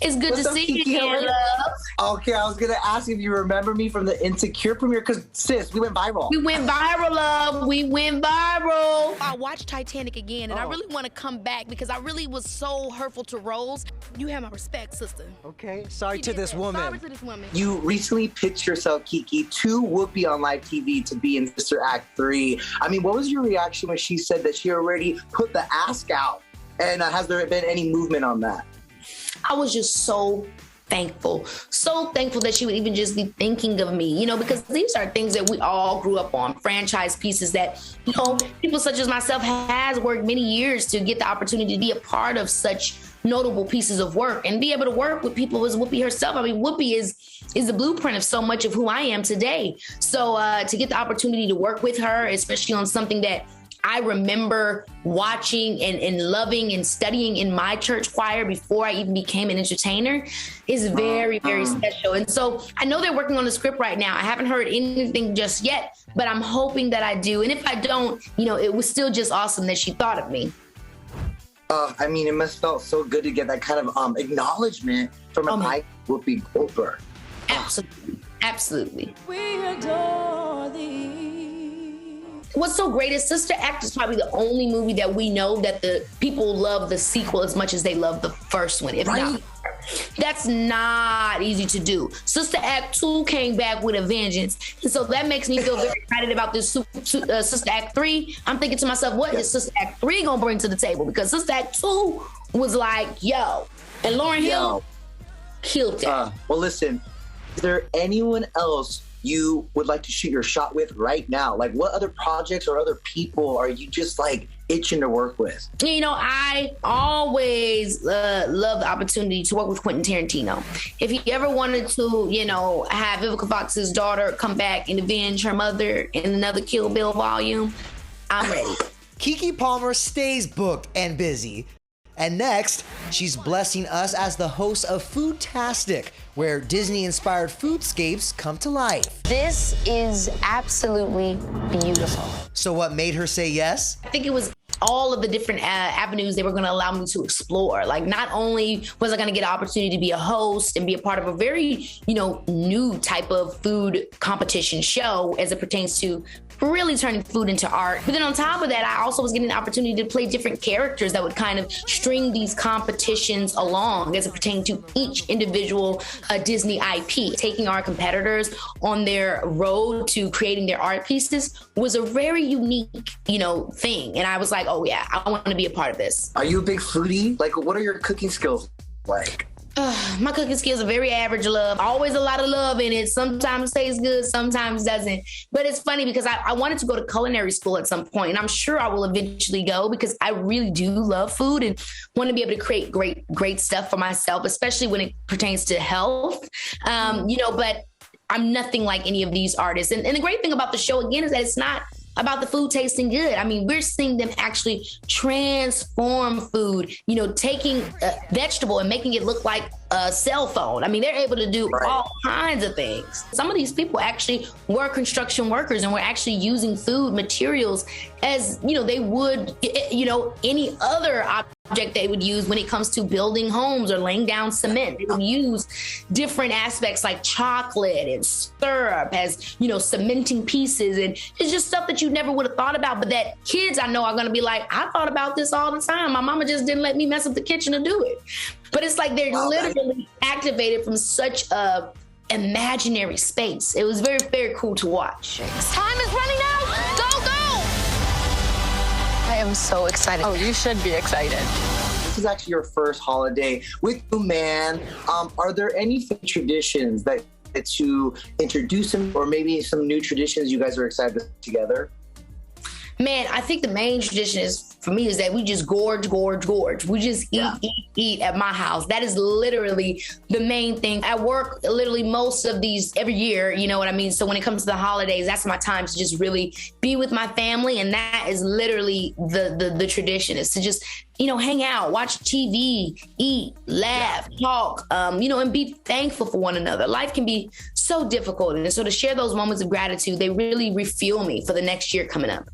It's good What's to up, see you Keke? How are again, you? love. Okay, I was gonna ask if you remember me from the Insecure premiere, because sis, we went viral. We went viral, love. We went viral. I watched Titanic again, and I really want to come back because I really was so hurtful to Rose. You have my respect, sister. Okay, sorry to this Sorry woman. to this woman. You recently pitched yourself, Keke, to Whoopi on live TV to be in Sister Act 3. I mean, what was your reaction when she said that she already put the ask out? And has there been any movement on that? I was just so thankful that she would even just be thinking of me, you know, because these are things that we all grew up on, franchise pieces that, you know, people such as myself has worked many years to get the opportunity to be a part of such notable pieces of work and be able to work with people as Whoopi herself. I mean, Whoopi is the blueprint of so much of who I am today. So to get the opportunity to work with her, especially on something that I remember watching and loving and studying in my church choir before I even became an entertainer is very, very special. And so I know they're working on the script right now. I haven't heard anything just yet, but I'm hoping that I do. And if I don't, you know, it was still just awesome that she thought of me. I mean, it must felt so good to get that kind of acknowledgement from an icon, Whoopi Goldberg. Absolutely. Absolutely. We adore thee. What's so great is Sister Act is probably the only movie that we know that the people love the sequel as much as they love the first one, if not. That's not easy to do. Sister Act 2 came back with a vengeance. And so that makes me feel very excited about this Sister Act 3. I'm thinking to myself, what is Sister Act 3 gonna bring to the table? Because Sister Act 2 was like, yo. And Lauryn Hill killed it. Well, listen, is there anyone else you would like to shoot your shot with right now? Like, what other projects or other people are you just like itching to work with? You know, I always love the opportunity to work with Quentin Tarantino. If he ever wanted to, you know, have Vivica Fox's daughter come back and avenge her mother in another Kill Bill volume, I'm ready. Keke Palmer stays booked and busy. And next, she's blessing us as the host of Foodtastic, where Disney-inspired foodscapes come to life. This is absolutely beautiful. So what made her say yes? I think it was all of the different avenues they were going to allow me to explore. Like, not only was I going to get an opportunity to be a host and be a part of a very, you know, new type of food competition show as it pertains to really turning food into art. But then on top of that, I also was getting the opportunity to play different characters that would kind of string these competitions along as it pertained to each individual Disney IP. Taking our competitors on their road to creating their art pieces was a very unique, you know, thing. And I was like, oh yeah, I want to be a part of this. Are you a big foodie? Like, what are your cooking skills like? My cooking skills are very average, love. Always a lot of love in it. Sometimes tastes good, sometimes doesn't. But it's funny because I wanted to go to culinary school at some point, and I'm sure I will eventually go because I really do love food and want to be able to create great stuff for myself, especially when it pertains to health. You know, but I'm nothing like any of these artists. And the great thing about the show, again, is that it's not about the food tasting good. I mean, we're seeing them actually transform food, you know, taking a vegetable and making it look like a cell phone. I mean, they're able to do all kinds of things. Some of these people actually were construction workers and were actually using food materials as, you know, they would, you know, any other object they would use when it comes to building homes or laying down cement. They would use different aspects like chocolate and syrup as, you know, cementing pieces. And it's just stuff that you never would have thought about, but that kids I know are going to be like, I thought about this all the time. My mama just didn't let me mess up the kitchen to do it. But it's like they're literally activated from such a imaginary space. It was very, very cool to watch. Time is running out. Go, go! I am so excited. Oh, you should be excited. This is actually your first holiday with you, man. Are there any traditions that to introduce them, or maybe some new traditions you guys are excited to put together? Man, I think the main tradition is, for me, is that we just gorge. We just eat at my house. That is literally the main thing. I work literally most of these every year, you know what I mean? So when it comes to the holidays, that's my time to just really be with my family. And that is literally the tradition, is to just, you know, hang out, watch TV, eat, laugh, talk, you know, and be thankful for one another. Life can be so difficult. And so to share those moments of gratitude, they really refuel me for the next year coming up.